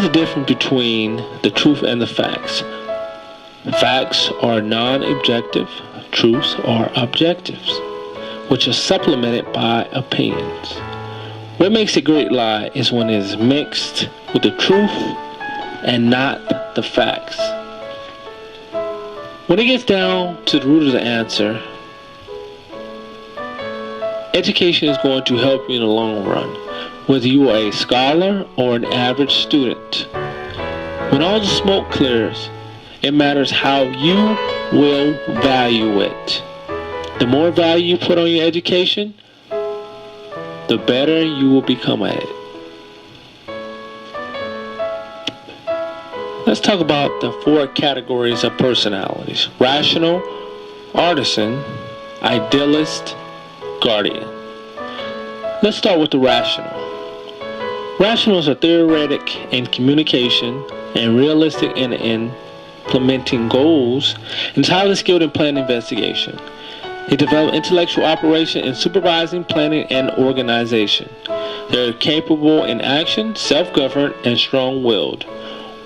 is the difference between the truth and the facts? Facts are non-objective, truths are objectives, which are supplemented by opinions. What makes a great lie is when it is mixed with the truth and not the facts. When it gets down to the root of the answer, education is going to help you in the long run, whether you are a scholar or an average student. When all the smoke clears, it matters how you will value it. The more value you put on your education, the better you will become at it. Let's talk about the 4 categories of personalities: rational, artisan, idealist, guardian. Let's start with the rational. Rationals are theoretic in communication and realistic in implementing goals, and is highly skilled in planning investigation. They develop intellectual operation in supervising, planning, and organization. They are capable in action, self-governed, and strong-willed,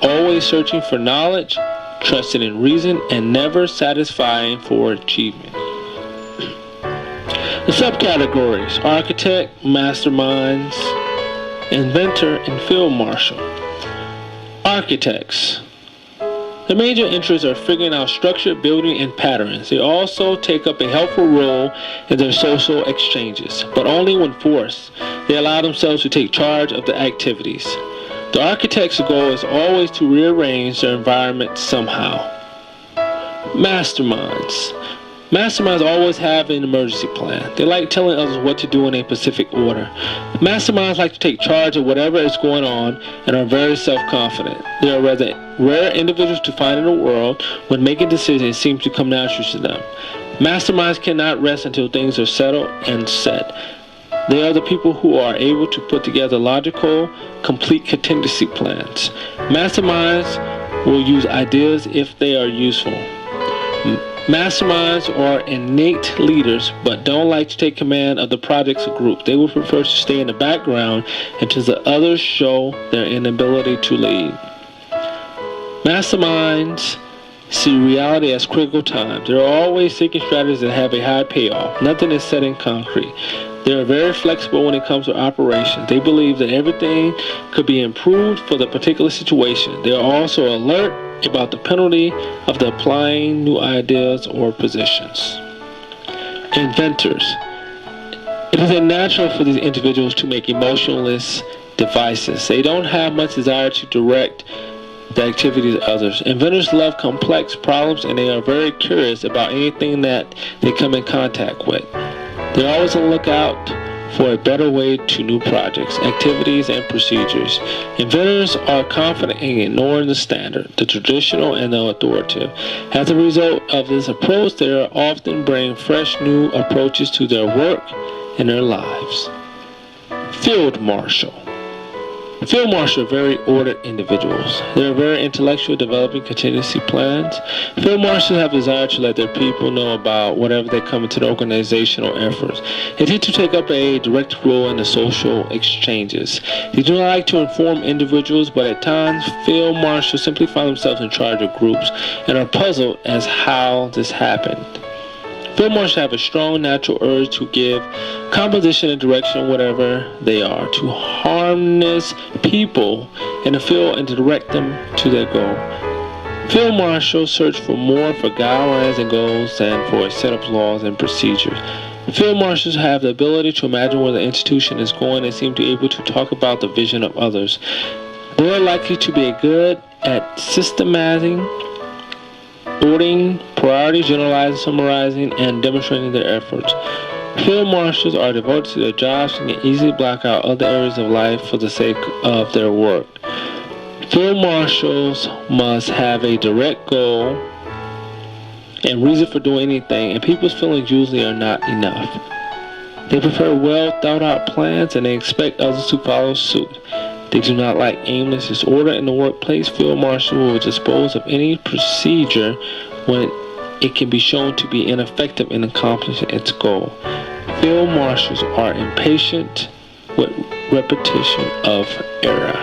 always searching for knowledge, trusting in reason, and never satisfying for achievement. The subcategories: architect, masterminds, inventor, and field marshal. Architects. Their major interests are figuring out structure, building, and patterns. They also take up a helpful role in their social exchanges, but only when forced. They allow themselves to take charge of the activities. The architect's goal is always to rearrange their environment somehow. Masterminds. Masterminds always have an emergency plan. They like telling others what to do in a specific order. Masterminds like to take charge of whatever is going on and are very self-confident. They are rather rare individuals to find in the world. When making decisions, it seems to come naturally to them. Masterminds cannot rest until things are settled and set. They are the people who are able to put together logical, complete contingency plans. Masterminds will use ideas if they are useful. Masterminds are innate leaders, but don't like to take command of the projects or group. They would prefer to stay in the background until the others show their inability to lead. Masterminds see reality as critical times. They are always seeking strategies that have a high payoff. Nothing is set in concrete. They are very flexible when it comes to operations. They believe that everything could be improved for the particular situation. They are also alert about the penalty of the applying new ideas or positions. Inventors. It is unnatural for these individuals to make emotionless devices. They don't have much desire to direct the activities of others. Inventors love complex problems, and they are very curious about anything that they come in contact with. They're always on the lookout for a better way to new projects, activities, and procedures. Inventors are confident in ignoring the standard, the traditional, and the authoritative. As a result of this approach, they are often bring fresh new approaches to their work and their lives. Field marshal. Field marshals are very ordered individuals. They are very intellectual, developing contingency plans. Field marshals have a desire to let their people know about whatever they come into the organizational efforts. They tend to take up a direct role in the social exchanges. They do not like to inform individuals, but at times, field marshals simply find themselves in charge of groups and are puzzled as how this happened. Field marshals have a strong natural urge to give composition and direction whatever they are, to harness people in the field and to direct them to their goal. Field marshals search for more for guidelines and goals than for a set of laws and procedures. Field marshals have the ability to imagine where the institution is going and seem to be able to talk about the vision of others. They are likely to be good at systematizing, ordering priorities, generalizing, summarizing, and demonstrating their efforts. Field marshals are devoted to their jobs and can easily block out other areas of life for the sake of their work. Field marshals must have a direct goal and reason for doing anything, and people's feelings usually are not enough. They prefer well thought out plans, and they expect others to follow suit. They do not like aimless disorder in the workplace. Field marshal will dispose of any procedure when it can be shown to be ineffective in accomplishing its goal. Field marshals are impatient with repetition of error.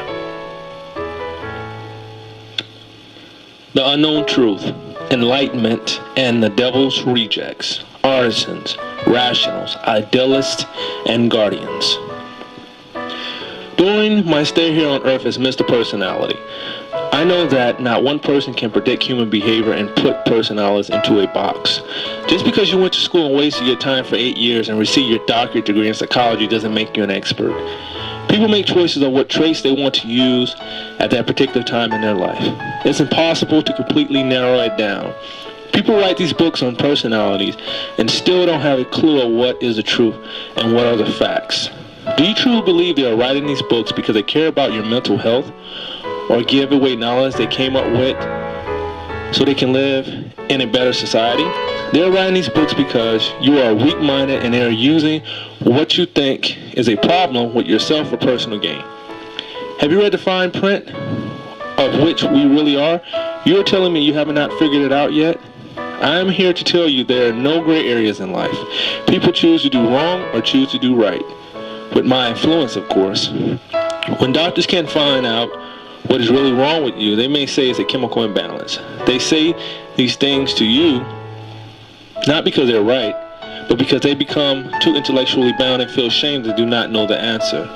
The Unknown Truth, Enlightenment, and the Devil's Rejects, Artisans, Rationals, Idealists, and Guardians. During my stay here on Earth as Mr. Personality, I know that not one person can predict human behavior and put personalities into a box. Just because you went to school and wasted your time for 8 years and received your doctorate degree in psychology doesn't make you an expert. People make choices of what traits they want to use at that particular time in their life. It's impossible to completely narrow it down. People write these books on personalities and still don't have a clue of what is the truth and what are the facts. Do you truly believe they are writing these books because they care about your mental health, or give away knowledge they came up with so they can live in a better society? They're writing these books because you are weak-minded and they are using what you think is a problem with yourself for personal gain. Have you read the fine print of which we really are? You're telling me you have not figured it out yet? I am here to tell you there are no gray areas in life. People choose to do wrong or choose to do right. With my influence, of course. When doctors can't find out what is really wrong with you, they may say it's a chemical imbalance. They say these things to you not because they're right, but because they become too intellectually bound and feel ashamed to do not know the answer.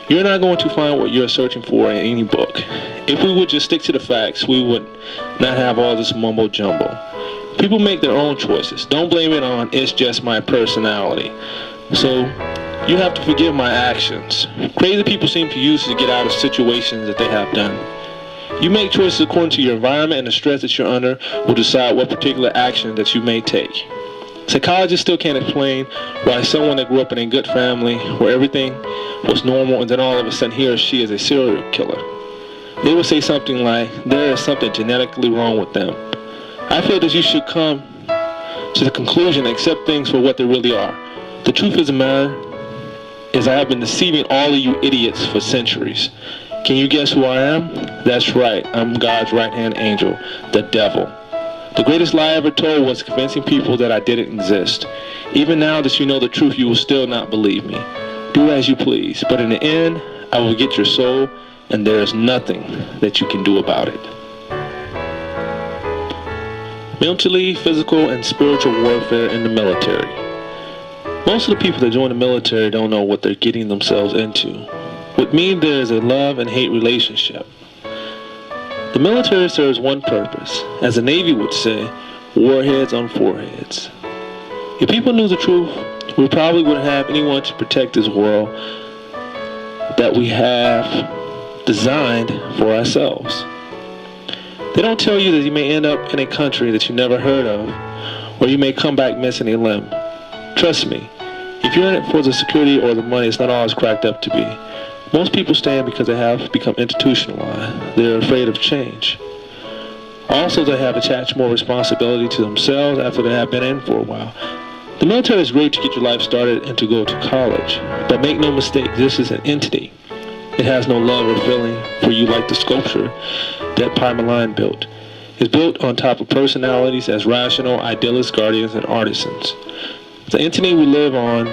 You're not going to find what you're searching for in any book. If we would just stick to the facts, we would not have all this mumbo jumbo. People make their own choices. Don't blame it on it's just my personality. So you have to forgive my actions. Crazy people seem to use it to get out of situations that they have done. You make choices according to your environment, and the stress that you're under will decide what particular action that you may take. Psychologists still can't explain why someone that grew up in a good family where everything was normal and then all of a sudden he or she is a serial killer. They will say something like, there is something genetically wrong with them. I feel that you should come to the conclusion and accept things for what they really are. The truth of the matter is I have been deceiving all of you idiots for centuries. Can you guess who I am? That's right, I'm God's right-hand angel, the devil. The greatest lie I ever told was convincing people that I didn't exist. Even now that you know the truth, you will still not believe me. Do as you please, but in the end, I will get your soul, and there is nothing that you can do about it. Mentally, physical, and spiritual warfare in the military. Most of the people that join the military don't know what they're getting themselves into. With me, there is a love and hate relationship. The military serves one purpose. As the Navy would say, warheads on foreheads. If people knew the truth, we probably wouldn't have anyone to protect this world that we have designed for ourselves. They don't tell you that you may end up in a country that you never heard of, or you may come back missing a limb. Trust me, if you're in it for the security or the money, it's not always cracked up to be. Most people stand because they have become institutionalized. They're afraid of change. Also, they have attached more responsibility to themselves after they have been in for a while. The military is great to get your life started and to go to college. But make no mistake, this is an entity. It has no love or feeling for you like the sculpture that Pi Milan built. It's built on top of personalities as rational, idealists, guardians, and artisans. The entity we live on,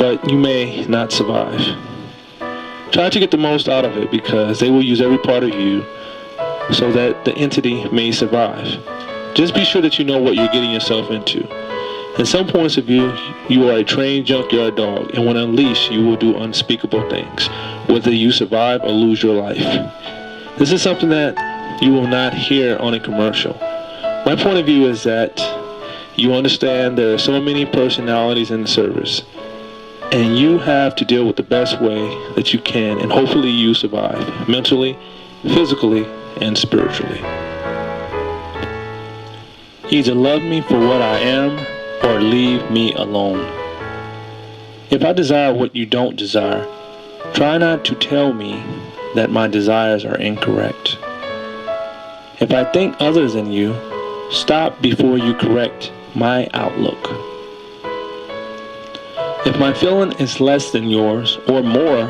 but you may not survive. Try to get the most out of it because they will use every part of you so that the entity may survive. Just be sure that you know what you're getting yourself into. In some points of view, you are a trained junkyard dog, and when unleashed, you will do unspeakable things, whether you survive or lose your life. This is something that you will not hear on a commercial. My point of view is that you understand there are so many personalities in the service, and you have to deal with the best way that you can, and hopefully you survive, mentally, physically, and spiritually. Either love me for what I am, or leave me alone. If I desire what you don't desire, try not to tell me that my desires are incorrect. If I think others than you, stop before you correct my outlook. If my feeling is less than yours or more,